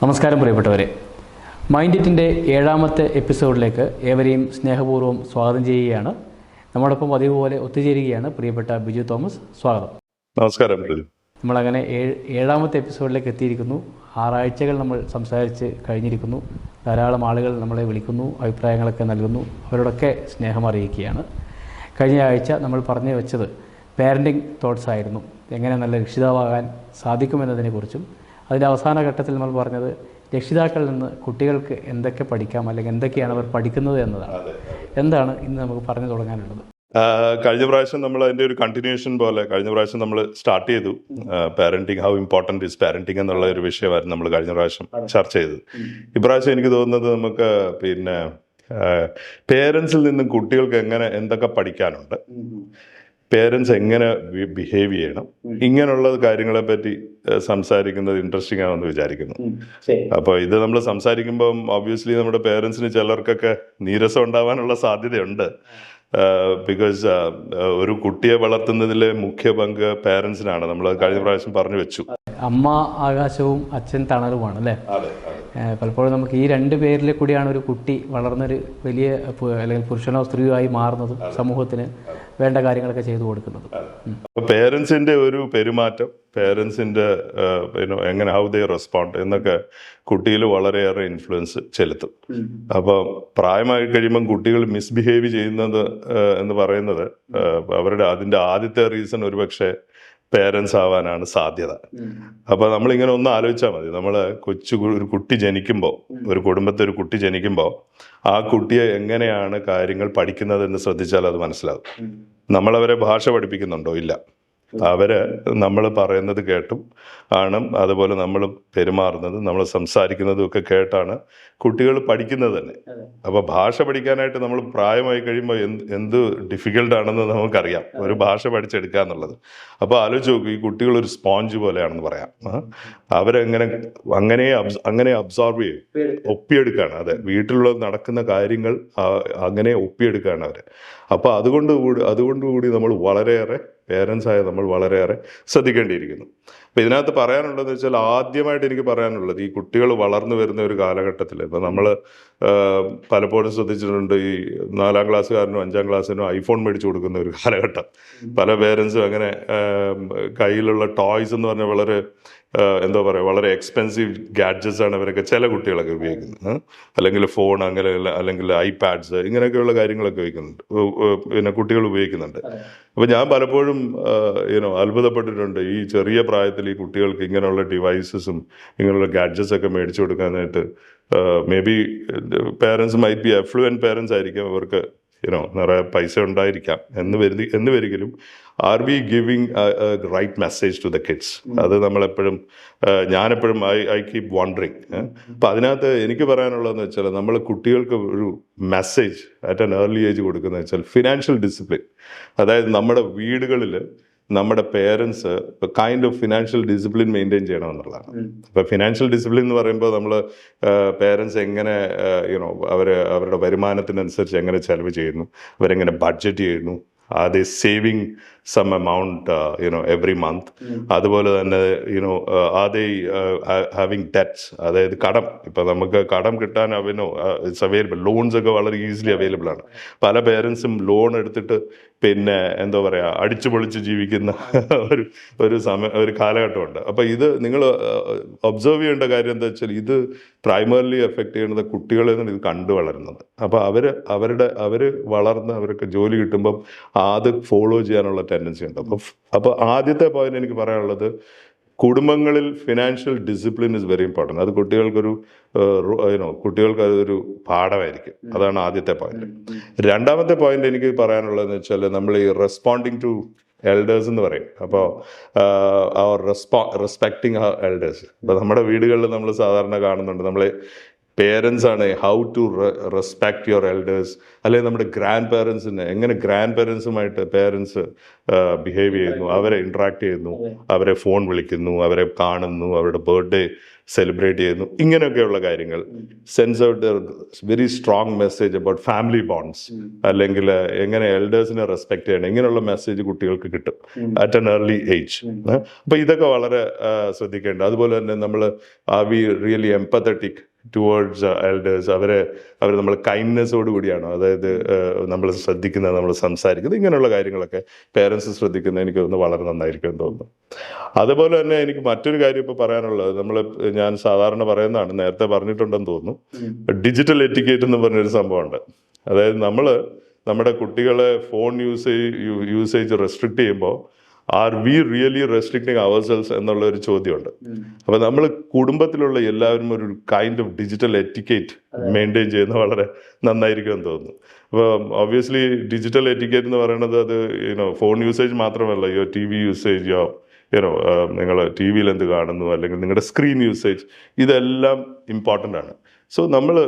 നമസ്കാരം പ്രിയപ്പെട്ടവരെ, മൈൻഡ് ഇറ്റിൻ്റെ 7ാമത്തെ എപ്പിസോഡിലേക്ക് ഏവരെയും സ്നേഹപൂർവ്വം സ്വാഗതം ചെയ്യുകയാണ്. നമ്മോടൊപ്പം പതിവ് പോലെ ഒത്തുചേരുകയാണ് പ്രിയപ്പെട്ട ബിജു തോമസ്. സ്വാഗതം. നമസ്കാരം. നമ്മളങ്ങനെ 7ാമത്തെ എപ്പിസോഡിലേക്ക് എത്തിയിരിക്കുന്നു. 6 ആഴ്ചകൾ നമ്മൾ സംസാരിച്ച് കഴിഞ്ഞിരിക്കുന്നു. ധാരാളം ആളുകൾ നമ്മളെ വിളിക്കുന്നു, അഭിപ്രായങ്ങളൊക്കെ നൽകുന്നു. അവരോടൊക്കെ സ്നേഹം അറിയിക്കുകയാണ്. കഴിഞ്ഞ ആഴ്ച നമ്മൾ പറഞ്ഞു വെച്ചത് പാരൻറ്റിങ് തോട്ട്സ് ആയിരുന്നു. എങ്ങനെ നല്ല രക്ഷിതാവാകാൻ സാധിക്കുമെന്നതിനെക്കുറിച്ചും അതിൻ്റെ അവസാന ഘട്ടത്തിൽ നമ്മൾ പറഞ്ഞത് രക്ഷിതാക്കളിൽ നിന്ന് കുട്ടികൾക്ക് എന്തൊക്കെ പഠിക്കാം, അല്ലെങ്കിൽ എന്തൊക്കെയാണ് അവർ പഠിക്കുന്നത് എന്നതാണ്. എന്താണ് ഇന്ന് നമുക്ക് പറഞ്ഞു തുടങ്ങാനുള്ളത്? കഴിഞ്ഞ പ്രാവശ്യം നമ്മൾ അതിൻ്റെ ഒരു കണ്ടിന്യൂഷൻ പോലെ കഴിഞ്ഞ പ്രാവശ്യം നമ്മൾ സ്റ്റാർട്ട് ചെയ്തു. Parenting, how important is parenting എന്നുള്ള ഒരു വിഷയമായിരുന്നു നമ്മൾ കഴിഞ്ഞ പ്രാവശ്യം ചർച്ച ചെയ്തത്. ഇപ്രാവശ്യം എനിക്ക് തോന്നുന്നത് നമുക്ക് പേരൻസിൽ നിന്നും കുട്ടികൾക്ക് എന്തൊക്കെ പഠിക്കാനുണ്ട്, പേരൻസ് എങ്ങനെ ബിഹേവ് ചെയ്യണം, ഇങ്ങനെയുള്ള കാര്യങ്ങളെ പറ്റി സംസാരിക്കുന്നത് ഇൻട്രസ്റ്റിംഗ് ആണെന്ന് വിചാരിക്കുന്നു. അപ്പോൾ ഇത് നമ്മൾ സംസാരിക്കുമ്പം ഒബ്വിയസ്ലി നമ്മുടെ പേരൻസിന് ചിലർക്കൊക്കെ നീരസം ഉണ്ടാവാനുള്ള സാധ്യതയുണ്ട്. ബിക്കോസ് ഒരു കുട്ടിയെ വളർത്തുന്നതിലെ മുഖ്യ പങ്ക് പേരൻസിനാണ്. നമ്മൾ കഴിഞ്ഞ പ്രാവശ്യം പറഞ്ഞു വെച്ചു. അമ്മ ആകാശവും അച്ഛൻ തണലുമാണ് അല്ലേ? പലപ്പോഴും നമുക്ക് ഈ 2 പേരിലെ കൂടിയാണ് ഒരു കുട്ടി വളർന്നൊരു വലിയ അല്ലെങ്കിൽ പുരുഷനോ സ്ത്രീയോ ആയി മാറുന്നതും സമൂഹത്തിന് വേണ്ട കാര്യങ്ങളൊക്കെ ചെയ്തു കൊടുക്കുന്നത്. പേരൻസിന്റെ ഒരു പെരുമാറ്റം, പേരൻസിന്റെ എങ്ങനെ ഹൗ ദേ റെസ്പോണ്ട് എന്നൊക്കെ കുട്ടിയിൽ വളരെയേറെ ഇൻഫ്ലുവൻസ് ചെലുത്തും. അപ്പോൾ പ്രായമായി കഴിയുമ്പം കുട്ടികൾ മിസ്ബിഹേവ് ചെയ്യുന്നത് എന്ന് പറയുന്നത് അതിന്റെ ആദ്യത്തെ റീസൺ ഒരുപക്ഷെ പേരൻസ് ആവാനാണ് സാധ്യത. അപ്പോൾ നമ്മളിങ്ങനെ ഒന്ന് ആലോചിച്ചാൽ മതി. നമ്മൾ ഒരു കുട്ടി ജനിക്കുമ്പോൾ, ഒരു കുടുംബത്തിൽ ഒരു കുട്ടി ജനിക്കുമ്പോൾ ആ കുട്ടിയെ എങ്ങനെയാണ് കാര്യങ്ങൾ പഠിക്കുന്നതെന്ന് ശ്രദ്ധിച്ചാൽ അത് മനസ്സിലാകും. നമ്മളവരെ ഭാഷ പഠിപ്പിക്കുന്നുണ്ടോ? ഇല്ല. നമ്മൾ പറയുന്നത് കേട്ടും ആണ്, അതുപോലെ നമ്മൾ പെരുമാറുന്നതും നമ്മൾ സംസാരിക്കുന്നതും ഒക്കെ കേട്ടാണ് കുട്ടികൾ പഠിക്കുന്നത് തന്നെ. അപ്പോൾ ഭാഷ പഠിക്കാനായിട്ട് നമ്മൾ പ്രായമായി കഴിയുമ്പോൾ എന്ത് ഡിഫിക്കൽട്ടാണെന്ന് നമുക്കറിയാം, ഒരു ഭാഷ പഠിച്ചെടുക്കുക എന്നുള്ളത്. അപ്പോൾ ആലോചിച്ച് നോക്കൂ, ഈ കുട്ടികൾ ഒരു സ്പോഞ്ച് പോലെയാണെന്ന് പറയാം. അങ്ങനെ അബ്സോർബ് ചെയ്യും, ഒപ്പിയെടുക്കുകയാണ്. അതെ, വീട്ടിലുള്ള നടക്കുന്ന കാര്യങ്ങൾ അങ്ങനെ ഒപ്പിയെടുക്കുകയാണ് അവർ. അപ്പോൾ അതുകൊണ്ടുകൂടി നമ്മൾ വളരെയേറെ പേരൻസായ നമ്മൾ വളരെയേറെ ശ്രദ്ധിക്കേണ്ടിയിരിക്കുന്നു. അപ്പോൾ ഇതിനകത്ത് പറയാനുള്ളതെന്ന് വെച്ചാൽ, ആദ്യമായിട്ട് എനിക്ക് പറയാനുള്ളത്, ഈ കുട്ടികൾ വളർന്നു വരുന്ന ഒരു കാലഘട്ടത്തിൽ ഇപ്പം നമ്മൾ പലപ്പോഴും ശ്രദ്ധിച്ചിട്ടുണ്ട്, ഈ 4ാം ക്ലാസ്സുകാരനോ 5ാം ക്ലാസ്സിനോ ഐഫോൺ മേടിച്ചു കൊടുക്കുന്ന ഒരു കാലഘട്ടം. പല പേരൻസും അങ്ങനെ കയ്യിലുള്ള ടോയ്സ് എന്ന് പറഞ്ഞാൽ വളരെ എക്സ്പെൻസീവ് ഗാഡ്ജറ്റ്സ് ആണ് ഇവരൊക്കെ, ചില കുട്ടികളൊക്കെ ഉപയോഗിക്കുന്നത്. അല്ലെങ്കിൽ ഫോൺ, അല്ലെങ്കിൽ ഐപാഡ്സ്, ഇങ്ങനെയൊക്കെയുള്ള കാര്യങ്ങളൊക്കെ കുട്ടികൾ ഉപയോഗിക്കുന്നുണ്ട്. അപ്പോൾ ഞാൻ പലപ്പോഴും അത്ഭുതപ്പെട്ടിട്ടുണ്ട്, ഈ ചെറിയ പ്രായത്തിൽ ഈ കുട്ടികൾക്ക് ഇങ്ങനെയുള്ള ഡിവൈസസും ഇങ്ങനെയുള്ള ഗാഡ്ജറ്റ്സ് ഒക്കെ മേടിച്ചു കൊടുക്കാനായിട്ട്. May be parents might be affluent parents ആയിരിക്കാം, അവർക്ക് നിറയെ പൈസ ഉണ്ടായിരിക്കാം എന്ന് വരികിലും are we giving right message to the kids? അത് ഞാനെപ്പോഴും ഐ കീപ് വണ്ടറിങ്. അപ്പം അതിനകത്ത് എനിക്ക് പറയാനുള്ളതെന്ന് വെച്ചാൽ, നമ്മൾ കുട്ടികൾക്ക് ഒരു message at an early age കൊടുക്കുന്നത് വെച്ചാൽ ഫിനാൻഷ്യൽ ഡിസിപ്ലിൻ. അതായത് നമ്മുടെ വീടുകളിൽ നമ്മുടെ parents kind of financial discipline maintain ചെയ്യണമെന്നുള്ളതാണ്. അപ്പോൾ ഫിനാൻഷ്യൽ ഡിസിപ്ലിൻ എന്ന് പറയുമ്പോൾ നമ്മൾ പേരൻസ് എങ്ങനെ അവരുടെ വരുമാനത്തിനനുസരിച്ച് എങ്ങനെ ചെലവ് ചെയ്യുന്നു, അവരെങ്ങനെ ബഡ്ജറ്റ് ചെയ്യുന്നു, are they saving some amount every month, അതുപോലെ തന്നെ are they having debts, അതായത് കടം. ഇപ്പം നമുക്ക് കടം കിട്ടാൻ ഇറ്റ്സ് അവൈലബിൾ, ലോൺസ് ഒക്കെ വളരെ ഈസിലി അവൈലബിൾ ആണ്. പല പേരൻസും ലോൺ എടുത്തിട്ട് അടിച്ചു പൊളിച്ച് ജീവിക്കുന്ന ഒരു കാലഘട്ടമുണ്ട്. അപ്പോൾ ഇത് നിങ്ങൾ ഒബ്സർവ് ചെയ്യേണ്ട കാര്യം എന്താ വെച്ചാൽ, ഇത് പ്രൈമറിലി എഫക്റ്റ് ചെയ്യുന്നത് കുട്ടികളിൽ നിന്ന് ഇത് കണ്ടു വളരുന്നത്. അപ്പോൾ അവർ വളർന്ന് അവർക്ക് ജോലി കിട്ടുമ്പം അത് ഫോളോ ചെയ്യാനുള്ള ടെൻഡൻസി ഉണ്ട്. അപ്പോൾ ആദ്യത്തെ പോയിന്റ് എനിക്ക് പറയാനുള്ളത്, കുടുംബങ്ങളിൽ financial discipline is very important. അത് കുട്ടികൾക്ക് അതൊരു പാഠമായിരിക്കും. അതാണ് ആദ്യത്തെ പോയിന്റ്. രണ്ടാമത്തെ പോയിന്റ് എനിക്ക് പറയാനുള്ളതെന്ന് വെച്ചാൽ, നമ്മൾ ഈ റെസ്പോണ്ടിങ് ടു എൽഡേഴ്സ് എന്ന് പറയും. അപ്പോൾ റെസ്പെക്ടിങ് എൽഡേഴ്സ്. ഇപ്പോൾ നമ്മുടെ വീടുകളിൽ നമ്മൾ സാധാരണ കാണുന്നുണ്ട്, നമ്മൾ പേരൻസ് ആണ് how to respect your elders, അല്ലെങ്കിൽ നമ്മുടെ ഗ്രാൻഡ് പേരൻസിനെ എങ്ങനെ ഗ്രാൻഡ് പേരൻസുമായിട്ട് പേരൻസ് ബിഹേവ് ചെയ്യുന്നു, അവരെ ഇൻട്രാക്ട് ചെയ്യുന്നു, അവരെ ഫോൺ വിളിക്കുന്നു, അവരെ കാണുന്നു, അവരുടെ ബർത്ത്ഡേ സെലിബ്രേറ്റ് ചെയ്യുന്നു, ഇങ്ങനെയൊക്കെയുള്ള കാര്യങ്ങൾ. Sense out very strong message about family bonds, അല്ലെങ്കിൽ എങ്ങനെ എൽഡേഴ്സിനെ റെസ്പെക്ട് ചെയ്യണം, ഇങ്ങനെയുള്ള മെസ്സേജ് കുട്ടികൾക്ക് കിട്ടും അറ്റ് ആൻ ഏർലി ഏജ്. അപ്പൊ ഇതൊക്കെ വളരെ ശ്രദ്ധിക്കേണ്ട. അതുപോലെ തന്നെ നമ്മൾ we really empathetic towards elders, അവർ നമ്മൾ കൈൻഡ്നെസ്സോട് കൂടിയാണോ, അതായത് നമ്മൾ ശ്രദ്ധിക്കുന്നത്, നമ്മൾ സംസാരിക്കുന്നത്, ഇങ്ങനെയുള്ള കാര്യങ്ങളൊക്കെ പേരൻസ് ശ്രദ്ധിക്കുന്നത് എനിക്ക് തോന്നുന്നു വളരെ നന്നായിരിക്കും എന്ന് തോന്നുന്നു. അതുപോലെ തന്നെ എനിക്ക് മറ്റൊരു കാര്യം ഇപ്പോൾ പറയാനുള്ളത്, ഞാൻ സാധാരണ പറയുന്നതാണ്, നേരത്തെ പറഞ്ഞിട്ടുണ്ടെന്ന് തോന്നുന്നു, ഡിജിറ്റൽ എറ്റിക്കേറ്റ് എന്ന് പറഞ്ഞൊരു സംഭവമുണ്ട്. അതായത് നമ്മുടെ കുട്ടികളെ ഫോൺ യൂസേജ് റെസ്ട്രിക്റ്റ് ചെയ്യുമ്പോൾ ആർ വി റിയലി റെസ്ട്രിക്റ്റിംഗ് അവർസെൽസ് എന്നുള്ള ഒരു ചോദ്യമുണ്ട്. അപ്പൊ നമ്മൾ കുടുംബത്തിലുള്ള എല്ലാവരും ഒരു കൈൻഡ് ഓഫ് ഡിജിറ്റൽ എറ്റിക്കേറ്റ് മെയിൻറ്റെയിൻ ചെയ്യുന്നത് വളരെ നന്നായിരിക്കും എന്ന് തോന്നുന്നു. അപ്പോൾ ഒബ്വിയസ്ലി ഡിജിറ്റൽ എറ്റിക്കേറ്റ് എന്ന് പറയുന്നത് അത് ഫോൺ യൂസേജ് മാത്രമല്ല, ടി വി യൂസേജ്, നിങ്ങൾ ടി വിയിൽ എന്ത് കാണുന്നു, അല്ലെങ്കിൽ നിങ്ങളുടെ സ്ക്രീൻ യൂസേജ്, ഇതെല്ലാം ഇമ്പോർട്ടൻ്റ് ആണ്. സോ നമ്മൾ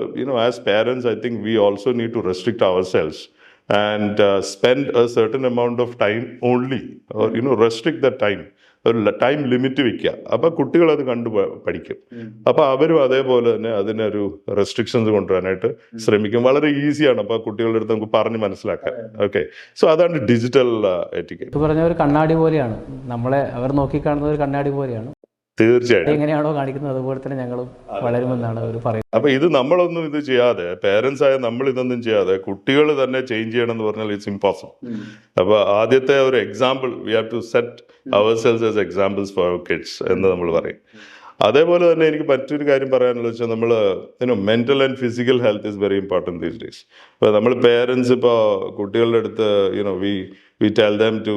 as parents, I think we also need to restrict ourselves and spend a certain amount of time only, or restrict the time, ഒരു ടൈം ലിമിറ്റ് വെക്കുക. അപ്പൊ കുട്ടികൾ അത് കണ്ടു പഠിക്കും. അപ്പൊ അവരും അതേപോലെ തന്നെ അതിനൊരു റെസ്ട്രിക്ഷൻസ് കൊണ്ടുവരാനായിട്ട് ശ്രമിക്കും. വളരെ ഈസിയാണ് അപ്പൊ കുട്ടികളുടെ അടുത്ത് നമുക്ക് പറഞ്ഞ് മനസ്സിലാക്കാൻ. ഓക്കെ, സോ അതാണ് ഡിജിറ്റൽ എറ്റിക്കേറ്റ്. പറഞ്ഞ ഒരു കണ്ണാടി പോലെയാണ്, നമ്മളെ അവർ നോക്കിക്കാണുന്ന ഒരു കണ്ണാടി പോലെയാണ്. തീർച്ചയായിട്ടും എങ്ങനെയാണോ കാണിക്കുന്നത് അതുപോലെ തന്നെ ഞങ്ങളും വളരുമെന്നാണ് അവർ പറയുന്നത്. അപ്പൊ ഇത് നമ്മളൊന്നും ഇത് ചെയ്യാതെ, പേരൻസ് ആയ നമ്മൾ ഇതൊന്നും ചെയ്യാതെ കുട്ടികൾ തന്നെ ചേഞ്ച് ചെയ്യണം എന്ന് പറഞ്ഞാൽ ഇറ്റ്സ് ഇമ്പോസിബിൾ. അപ്പൊ ആദ്യത്തെ ഒരു example, we have to set ourselves as examples for our kids എന്ന് നമ്മൾ പറയും. അതേപോലെ തന്നെ എനിക്ക് മറ്റൊരു കാര്യം പറയാനുള്ളത് വെച്ചാൽ, നമ്മൾ mental and physical health is very important these days. ഇപ്പോൾ നമ്മൾ പേരൻസ് ഇപ്പോൾ കുട്ടികളുടെ അടുത്ത് we tell them to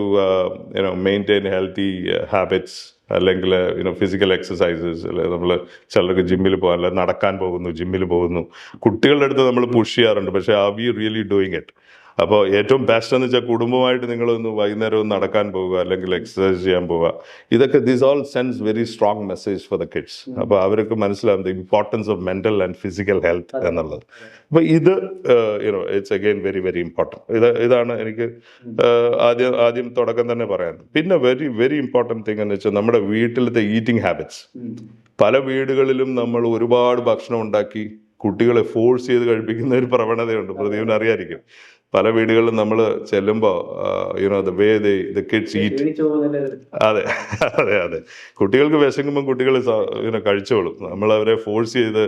maintain healthy habits, അല്ലെങ്കിൽ ഫിസിക്കൽ എക്സസൈസസ്, അല്ലെങ്കിൽ നമ്മൾ ചിലർക്ക് ജിമ്മിൽ പോകാൻ, അല്ലെങ്കിൽ നടക്കാൻ പോകുന്നു, ജിമ്മിൽ പോകുന്നു, കുട്ടികളുടെ അടുത്ത് നമ്മൾ പുഷ് ചെയ്യാറുണ്ട്. പക്ഷേ are we really doing it? അപ്പോൾ ഏറ്റവും ബെസ്റ്റ് എന്ന് വെച്ചാൽ കുടുംബമായിട്ട് നിങ്ങളൊന്ന് വൈകുന്നേരം ഒന്ന് നടക്കാൻ പോവുക, അല്ലെങ്കിൽ എക്സസൈസ് ചെയ്യാൻ പോവുക. ഇതൊക്കെ this all sends very strong message for the kids. അപ്പോൾ അവർക്ക് മനസ്സിലാവും the importance of mental and physical health എന്നുള്ളത്. അപ്പോൾ ഇത് it's again very very important. ഇതാണ് എനിക്ക് ആദ്യം തുടക്കം തന്നെ പറയാൻ. പിന്നെ വെരി വെരി ഇമ്പോർട്ടൻറ്റ് തിങ് എന്ന് വെച്ചാൽ നമ്മുടെ വീട്ടിലത്തെ ഈറ്റിംഗ് ഹാബിറ്റ്സ്. പല വീടുകളിലും നമ്മൾ ഒരുപാട് ഭക്ഷണം ഉണ്ടാക്കി കുട്ടികളെ ഫോഴ്സ് ചെയ്ത് കഴിപ്പിക്കുന്ന ഒരു പ്രവണതയുണ്ട്. പ്രദീപിന് അറിയായിരിക്കും. പല വീടുകളിലും നമ്മൾ ചെല്ലുമ്പോൾ the way the kids eat. അതെ അതെ അതെ, കുട്ടികൾക്ക് വിശക്കുമ്പോൾ കുട്ടികൾ കഴിച്ചോളും. നമ്മൾ അവരെ ഫോഴ്സ് ചെയ്ത്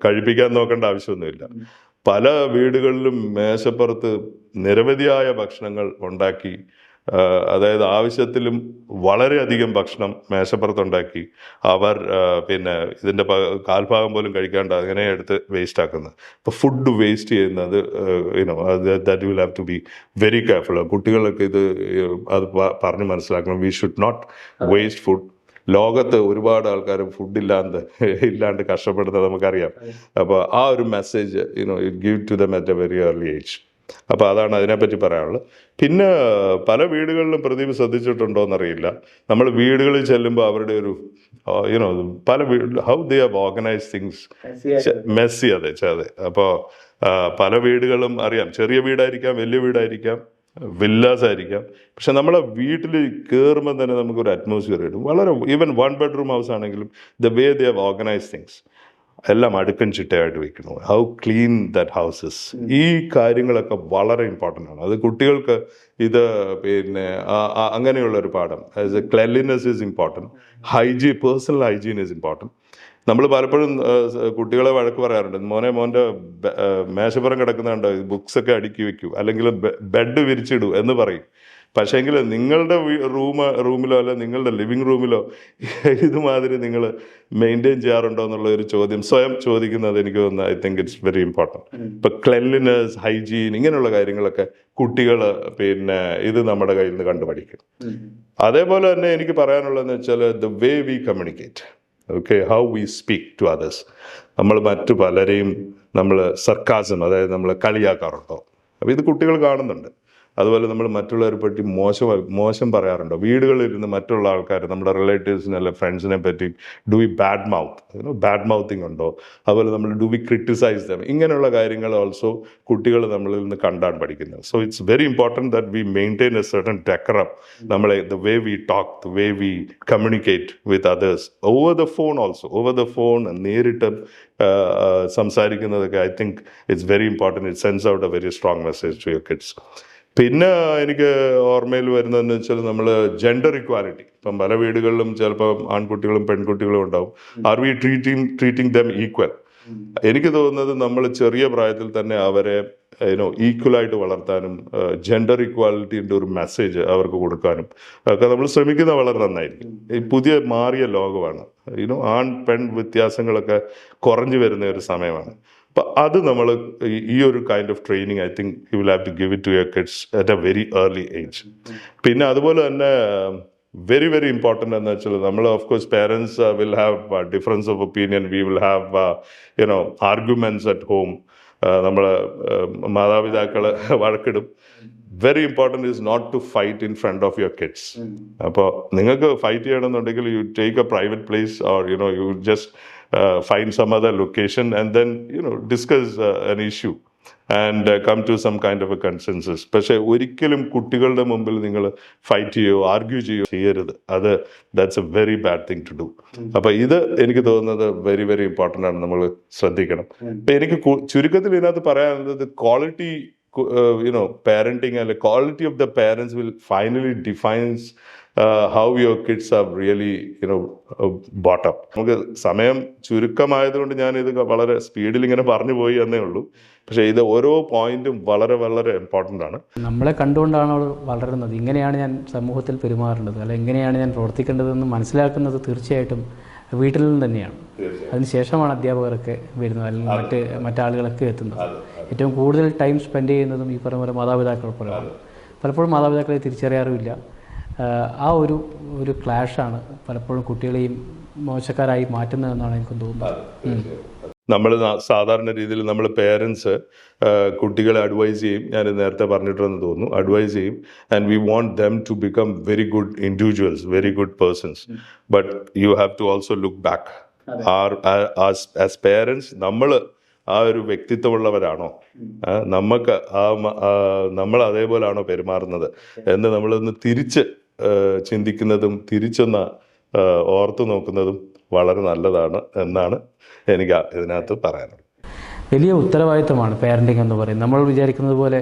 കഴിപ്പിക്കാൻ നോക്കേണ്ട ആവശ്യമൊന്നുമില്ല. പല വീടുകളിലും മേശപ്പുറത്ത് നിരവധിയായ ഭക്ഷണങ്ങൾ ഉണ്ടാക്കി, അതായത് ആവശ്യത്തിലും വളരെയധികം ഭക്ഷണം മേശപ്പുറത്തുണ്ടാക്കി അവർ ഇതിൻ്റെ കാൽഭാഗം പോലും കഴിക്കാണ്ട് അങ്ങനെ എടുത്ത് വേസ്റ്റ് ആക്കുന്നത്. അപ്പോൾ ഫുഡ് വേസ്റ്റ് ചെയ്യുന്നത് that will have to be very careful. കുട്ടികൾക്ക് അത് പറഞ്ഞ് മനസ്സിലാക്കണം. We should not waste food. ലോകത്ത് ഒരുപാട് ആൾക്കാർ ഫുഡ് ഇല്ലാണ്ട് കഷ്ടപ്പെടുന്നത് നമുക്കറിയാം. അപ്പോൾ ആ ഒരു message it give to them at a very early age. അപ്പോൾ അതാണ് അതിനെപ്പറ്റി പറയാനുള്ളത്. പിന്നെ പല വീടുകളിലും പ്രദീപ് ശ്രദ്ധിച്ചിട്ടുണ്ടോ എന്നറിയില്ല, നമ്മൾ വീടുകളിൽ ചെല്ലുമ്പോൾ അവരുടെ ഒരു പല how they have organise things Messi. അതെ. അപ്പോൾ പല വീടുകളും അറിയാം, ചെറിയ വീടായിരിക്കാം, വലിയ വീടായിരിക്കാം, വില്ലാസ് ആയിരിക്കാം. പക്ഷെ നമ്മളെ വീട്ടിൽ കയറുമ്പോൾ തന്നെ നമുക്കൊരു അറ്റ്മോസ്ഫിയർ കിട്ടും. വളരെ ഈവൻ 1 bedroom ഹൗസ് ആണെങ്കിലും the way they have organise things, എല്ലാം അടുക്കൻ ചിട്ടയായിട്ട് വെക്കുന്നു. How clean that houses. ഈ കാര്യങ്ങളൊക്കെ വളരെ ഇമ്പോർട്ടൻ്റ് ആണ്. അത് കുട്ടികൾക്ക് ഇത് അങ്ങനെയുള്ളൊരു പാഠം. As A cleanliness is important, personal hygiene is important. നമ്മൾ പലപ്പോഴും കുട്ടികളെ വഴക്ക് പറയാറുണ്ട്, മോൻ്റെ മേശപ്പുറം കിടക്കുന്നുണ്ട്, ബുക്സൊക്കെ അടുക്കി വെക്കൂ, അല്ലെങ്കിൽ ബെഡ് വിരിച്ചിടൂ എന്ന് പറയും. പക്ഷേങ്കിൽ നിങ്ങളുടെ റൂമിലോ അല്ല നിങ്ങളുടെ ലിവിങ് റൂമിലോ ഇതുമാതിരി നിങ്ങൾ മെയിൻറ്റെയിൻ ചെയ്യാറുണ്ടോ എന്നുള്ള ഒരു ചോദ്യം സ്വയം ചോദിക്കുന്നത് എനിക്ക് തോന്നുന്നു, I think it's very important. ഇപ്പം ക്ലെൻലിനെസ്, ഹൈജീൻ, ഇങ്ങനെയുള്ള കാര്യങ്ങളൊക്കെ കുട്ടികൾ ഇത് നമ്മുടെ കയ്യിൽ നിന്ന് കണ്ടുപഠിക്കും. അതേപോലെ തന്നെ എനിക്ക് പറയാനുള്ളതെന്ന് വെച്ചാൽ the way we communicate, okay, how we speak to others. നമ്മൾ മറ്റു പലരെയും നമ്മൾ സർക്കാസം, അതായത് നമ്മൾ കളിയാക്കാറുണ്ടോ? അപ്പോൾ ഇത് കുട്ടികൾ കാണുന്നുണ്ട്. അതുപോലെ നമ്മൾ മറ്റുള്ളവരെ പറ്റി മോശം പറയാറുണ്ടോ? വീടുകളിലിരുന്ന് മറ്റുള്ള ആൾക്കാർ, നമ്മുടെ റിലേറ്റീവ്സിനെ അല്ലെ ഫ്രണ്ട്സിനെ പറ്റി ഡു വി ബാഡ് മൗത്തിങ് ഉണ്ടോ? അതുപോലെ നമ്മൾ ഡു വി ക്രിട്ടിസൈസ് ദം? ഇങ്ങനെയുള്ള കാര്യങ്ങൾ ഓൾസോ കുട്ടികൾ നമ്മളിൽ നിന്ന് കണ്ടാണ് പഠിക്കുന്നത്. So it's very important that we maintain a certain decorum. നമ്മളെ the way we talk, the way we communicate with others over the phone also. Over the phone നേരിട്ട് സംസാരിക്കുന്നതൊക്കെ I think it's very important. It sends out a very strong message to your kids. പിന്നെ എനിക്ക് ഓർമ്മയിൽ വരുന്നതെന്ന് വെച്ചാൽ നമ്മൾ gender equality. ഇപ്പം പല വീടുകളിലും ചിലപ്പോൾ ആൺകുട്ടികളും പെൺകുട്ടികളും ഉണ്ടാവും. Are we treating them equal? എനിക്ക് തോന്നുന്നത് നമ്മൾ ചെറിയ പ്രായത്തിൽ തന്നെ അവരെ ഈക്വലായിട്ട് വളർത്താനും ജെൻഡർ ഇക്വാലിറ്റിൻ്റെ ഒരു മെസ്സേജ് അവർക്ക് കൊടുക്കാനും ഒക്കെ നമ്മൾ ശ്രമിക്കുന്നത് വളരെ നന്നായിരിക്കും. ഈ പുതിയ മാറിയ ലോകമാണ്, ആൺ പെൺ വ്യത്യാസങ്ങളൊക്കെ കുറഞ്ഞു വരുന്ന ഒരു സമയമാണ്. അപ്പം അത് നമ്മൾ ഈ ഒരു kind of training I think you will have to give it to your kids at a very early age. പിന്നെ അതുപോലെ തന്നെ വെരി വെരി ഇമ്പോർട്ടൻ്റ് എന്ന് വെച്ചാൽ നമ്മൾ of course parents will have difference of opinion, we will have arguments at home. നമ്മൾ മാതാപിതാക്കൾ വഴക്കിടും. Very important is not to fight in front of your kids. അപ്പോൾ നിങ്ങൾക്ക് ഫൈറ്റ് ചെയ്യണമെന്നുണ്ടെങ്കിൽ you take a private place or you just find some other location and then discuss an issue and come to some kind of a consensus. പക്ഷേ ഒരിക്കലും കുട്ടികളുടെ മുമ്പിൽ നിങ്ങൾ fight ചെയ്യോ argue ചെയ്യരുത്. അത് that's a very bad thing to do. അപ്പം ഇത് എനിക്ക് തോന്നുന്നത് വെരി വെരി ഇമ്പോർട്ടൻ്റ് ആണ്, നമ്മൾ ശ്രദ്ധിക്കണം. അപ്പം എനിക്ക് ചുരുക്കത്തിൽ ഇതിനകത്ത് പറയാനുള്ളത് ക്വാളിറ്റി പാരന്റിങ് അല്ലെ quality of the parents will finally defines how your kids are really brought up. നമുക്ക് സമയം ചുരുക്കമായതുകൊണ്ട് ഞാനിത് വളരെ സ്പീഡിൽ ഇങ്ങനെ പറഞ്ഞു പോയി എന്നേ ഉള്ളൂ. പക്ഷേ ഇത് ഓരോ പോയിന്റും വളരെ വളരെ ഇമ്പോർട്ടൻ്റ് ആണ്. നമ്മളെ കണ്ടുകൊണ്ടാണ് അവൾ വളരുന്നത്. ഇങ്ങനെയാണ് ഞാൻ സമൂഹത്തിൽ പെരുമാറേണ്ടത്, അല്ല എങ്ങനെയാണ് ഞാൻ പ്രവർത്തിക്കേണ്ടതെന്ന് മനസ്സിലാക്കുന്നത് തീർച്ചയായിട്ടും വീട്ടിൽ നിന്ന് തന്നെയാണ്. അതിനുശേഷമാണ് അധ്യാപകരൊക്കെ വരുന്നത്, അല്ലെങ്കിൽ മറ്റാളുകളൊക്കെ എത്തുന്നത്. ഏറ്റവും കൂടുതൽ ടൈം സ്പെൻഡ് ചെയ്യുന്നതും ഈ പറഞ്ഞ പോലെ മാതാപിതാക്കളൊപ്പമാണ്. പലപ്പോഴും മാതാപിതാക്കളെ തിരിച്ചറിയാറുമില്ല. ആ ഒരു ക്ലാഷാണ് പലപ്പോഴും കുട്ടികളെയും മോശക്കാരായി മാറ്റുന്നതെന്നാണ് എനിക്ക് തോന്നുന്നത്. നമ്മൾ സാധാരണ രീതിയിൽ നമ്മൾ പേരൻസ് കുട്ടികളെ അഡ്വൈസ് ചെയ്യും. ഞാൻ നേരത്തെ പറഞ്ഞിട്ടുണ്ടെന്ന് തോന്നുന്നു, അഡ്വൈസ് ചെയ്യും. And we want them to become very good individuals, very good persons. But you have to also look back. As parents നമ്മൾ ആ ഒരു വ്യക്തിത്വമുള്ളവരാണോ, നമുക്ക് നമ്മൾ അതേപോലെയാണോ പെരുമാറുന്നത് എന്ന് നമ്മളൊന്ന് തിരിച്ച് ചിന്തിക്കുന്നതും തിരിച്ചൊന്ന് ഓർത്തു നോക്കുന്നതും വളരെ നല്ലതാണ് എന്നാണ് എനിക്ക് ഇതിനകത്ത് പറയാനുള്ളത്. വലിയ ഉത്തരവാദിത്തമാണ് പാരൻറ്റിങ് എന്ന് പറയുന്നത്. നമ്മൾ വിചാരിക്കുന്നത് പോലെ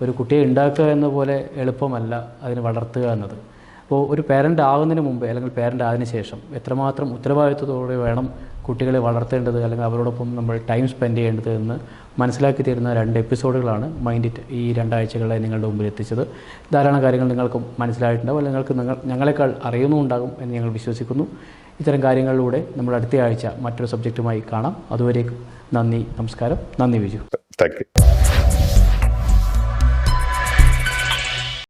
ഒരു കുട്ടിയെ ഉണ്ടാക്കുക എന്ന പോലെ എളുപ്പമല്ല അതിനെ വളർത്തുക എന്നത്. അപ്പോൾ ഒരു പാരൻ്റ് ആകുന്നതിന് മുമ്പ് അല്ലെങ്കിൽ പാരൻ്റ് ആയതിനു ശേഷം എത്രമാത്രം ഉത്തരവാദിത്വത്തോടെ വേണം കുട്ടികളെ വളർത്തേണ്ടത്, അല്ലെങ്കിൽ അവരോടൊപ്പം നമ്മൾ ടൈം സ്പെൻഡ് ചെയ്യേണ്ടത് എന്ന് മനസ്സിലാക്കി തരുന്ന 2 എപ്പിസോഡുകളാണ് മൈൻഡ് ഇറ്റ് ഈ 2 ആഴ്ചകളെ നിങ്ങളുടെ മുമ്പിൽ എത്തിച്ചത്. ധാരാളം കാര്യങ്ങൾ നിങ്ങൾക്ക് മനസ്സിലായിട്ടുണ്ടാവും, അല്ലെങ്കിൽ ഞങ്ങളെക്കാൾ അറിയുന്നുണ്ടാകും എന്ന് ഞങ്ങൾ വിശ്വസിക്കുന്നു. ഇത്തരം കാര്യങ്ങളിലൂടെ നമ്മൾ അടുത്ത ആഴ്ച മറ്റൊരു സബ്ജക്റ്റുമായി കാണാം. അതുവരേക്കും നന്ദി, നമസ്കാരം. നന്ദി വിജു. Thank you.